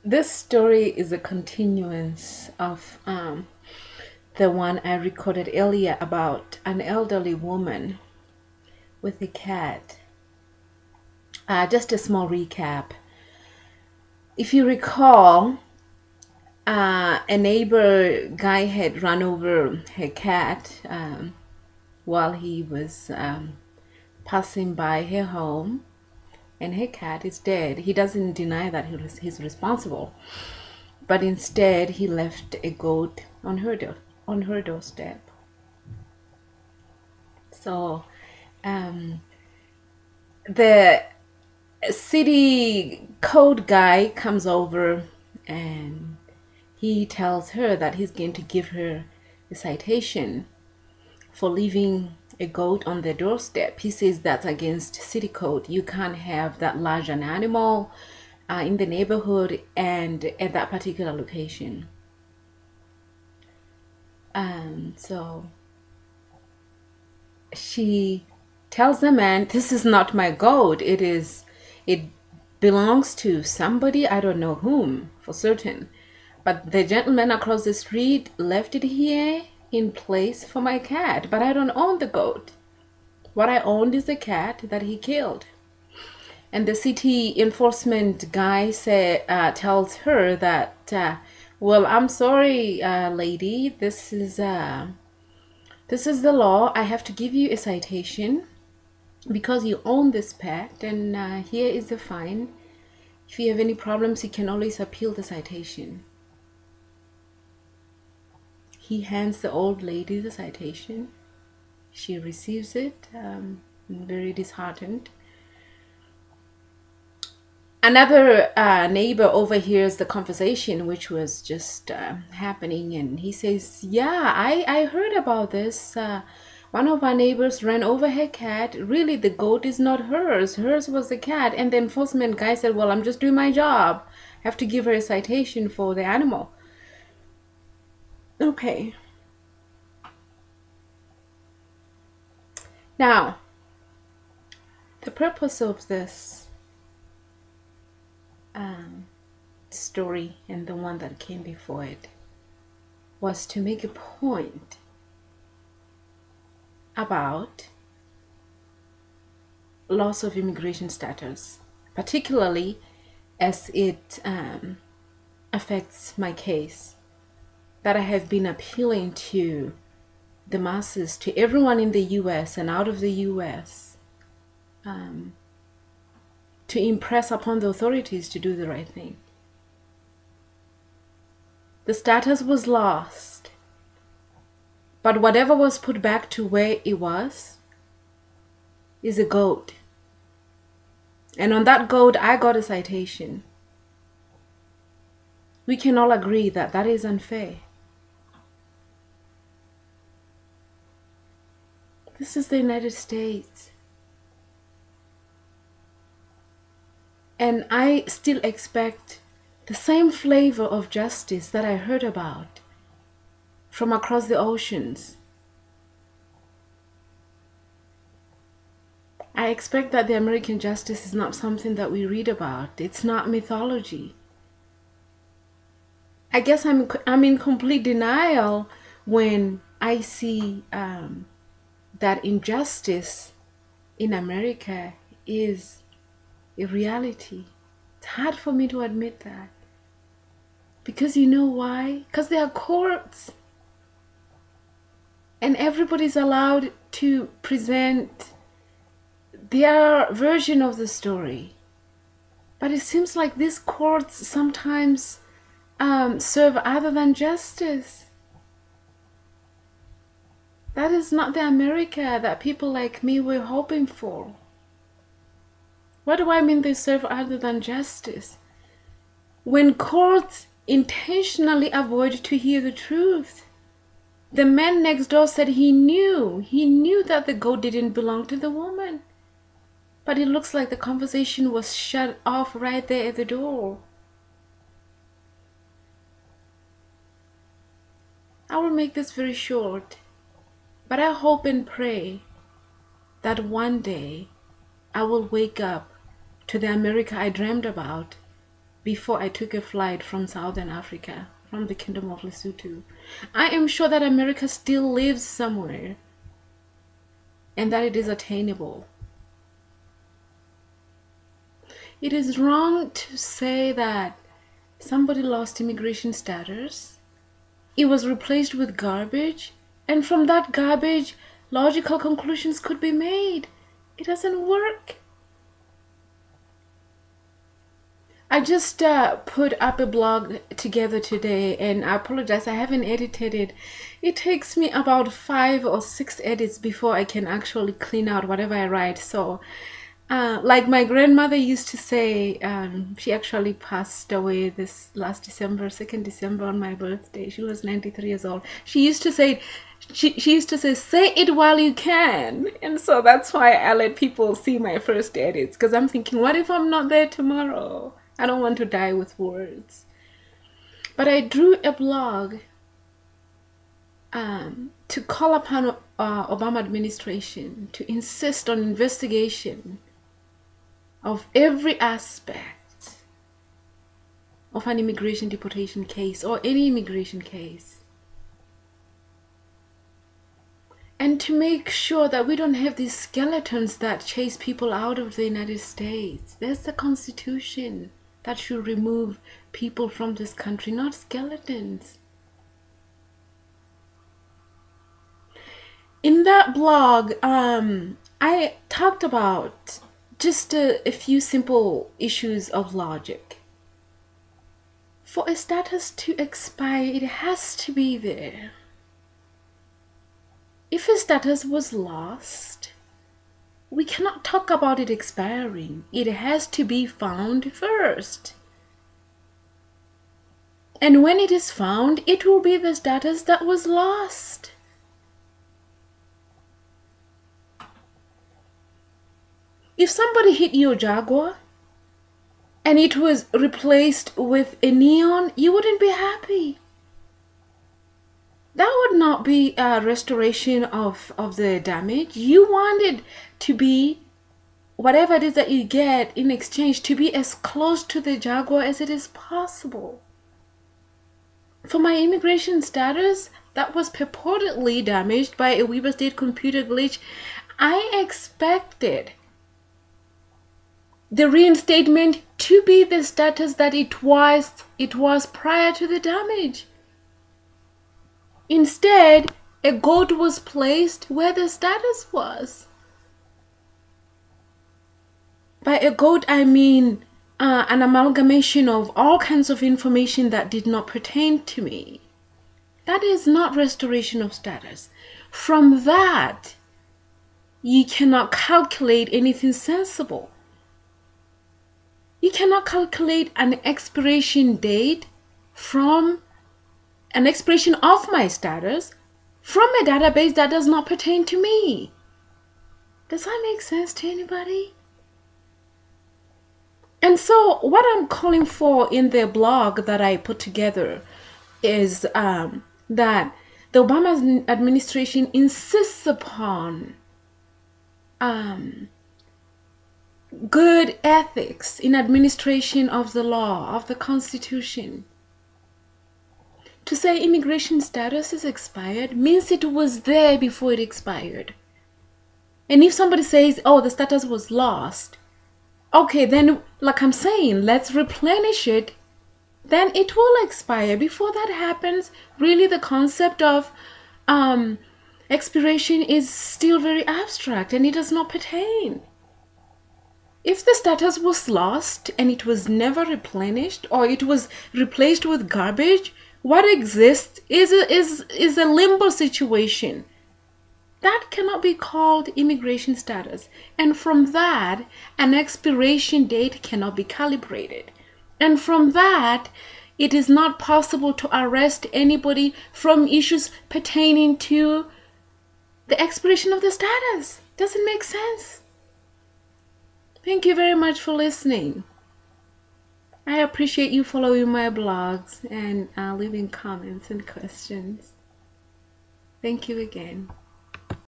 This story is a continuance of the one I recorded earlier about an elderly woman with a cat. Just a small recap. If you recall, a neighbor guy had run over her cat while he was passing by her home, and her cat is dead. He doesn't deny that he's responsible, but instead he left a goat on her doorstep. So the city code guy comes over and he tells her that he's going to give her a citation for leaving a goat on their doorstep. He says that's against city code. You can't have that large an animal in the neighborhood and at that particular location. So she tells the man, "This is not my goat. It belongs to somebody, I don't know whom for certain. But the gentleman across the street left it here in place for my cat, but I don't own the goat. What I owned is the cat that he killed." And the city enforcement guy tells her that, well, I'm sorry, lady, this is the law. I have to give you a citation because you own this pet, and here is the fine. If you have any problems, you can always appeal the citation. He hands the old lady the citation. She receives it, very disheartened. Another neighbor overhears the conversation, which was just happening, and he says, "Yeah, I heard about this. One of our neighbors ran over her cat. Really, the goat is not hers. Hers was the cat." And the enforcement guy said, "Well, I'm just doing my job. I have to give her a citation for the animal." Okay. Now, the purpose of this story and the one that came before it was to make a point about loss of immigration status, particularly as it affects my case, that I have been appealing to the masses, to everyone in the US and out of the US, to impress upon the authorities to do the right thing. The status was lost, but whatever was put back to where it was is a goat. And on that goat, I got a citation. We can all agree that that is unfair. This is the United States. And I still expect the same flavor of justice that I heard about from across the oceans. I expect that the American justice is not something that we read about. It's not mythology. I guess I'm in complete denial when I see that injustice in America is a reality. It's hard for me to admit that. Because you know why? Because there are courts. And everybody's allowed to present their version of the story. But it seems like these courts sometimes serve other than justice. That is not the America that people like me were hoping for. What do I mean they serve other than justice? When courts intentionally avoid to hear the truth. The man next door said he knew that the goat didn't belong to the woman. But it looks like the conversation was shut off right there at the door. I will make this very short, but I hope and pray that one day I will wake up to the America I dreamed about, before I took a flight from Southern Africa, from the Kingdom of Lesotho. I am sure that America still lives somewhere and that it is attainable. It is wrong to say that somebody lost immigration status, it was replaced with garbage, and from that garbage, logical conclusions could be made. It doesn't work. I just put up a blog together today, and I apologize, I haven't edited it. It takes me about 5 or 6 edits before I can actually clean out whatever I write. So like my grandmother used to say, she actually passed away this last December, 2nd December, on my birthday. She was 93 years old. She used to say, say it while you can. And so that's why I let people see my first edits, because I'm thinking, what if I'm not there tomorrow? I don't want to die with words. But I drew a blog to call upon Obama administration to insist on investigation of every aspect of an immigration deportation case or any immigration case, and to make sure that we don't have these skeletons that chase people out of the United States. There's the Constitution that should remove people from this country, not skeletons. In that blog, I talked about just a few simple issues of logic. For a status to expire, it has to be there. If a status was lost, we cannot talk about it expiring. It has to be found first. And when it is found, it will be the status that was lost. If somebody hit your Jaguar and it was replaced with a Neon, you wouldn't be happy. That would not be a restoration of the damage. You want it to be, whatever it is that you get in exchange, to be as close to the Jaguar as it is possible. For my immigration status that was purportedly damaged by a Weber State computer glitch, I expected the reinstatement to be the status that it was prior to the damage. Instead, a goat was placed where the status was. By a goat, I mean an amalgamation of all kinds of information that did not pertain to me. That is not restoration of status. From that, you cannot calculate anything sensible. You cannot calculate an expiration date from an expiration of my status from a database that does not pertain to me. Does that make sense to anybody? And so what I'm calling for in the blog that I put together is that the Obama administration insists upon good ethics in administration of the law, of the Constitution. To say immigration status is expired means it was there before it expired. And if somebody says, oh, the status was lost, okay, then like I'm saying, let's replenish it, then it will expire. Before that happens, really the concept of expiration is still very abstract and it does not pertain. If the status was lost and it was never replenished or it was replaced with garbage, what exists is a limbo situation. That cannot be called immigration status. And from that, an expiration date cannot be calibrated. And from that, it is not possible to arrest anybody from issues pertaining to the expiration of the status. Doesn't make sense. Thank you very much for listening. I appreciate you following my blogs and leaving comments and questions. Thank you again.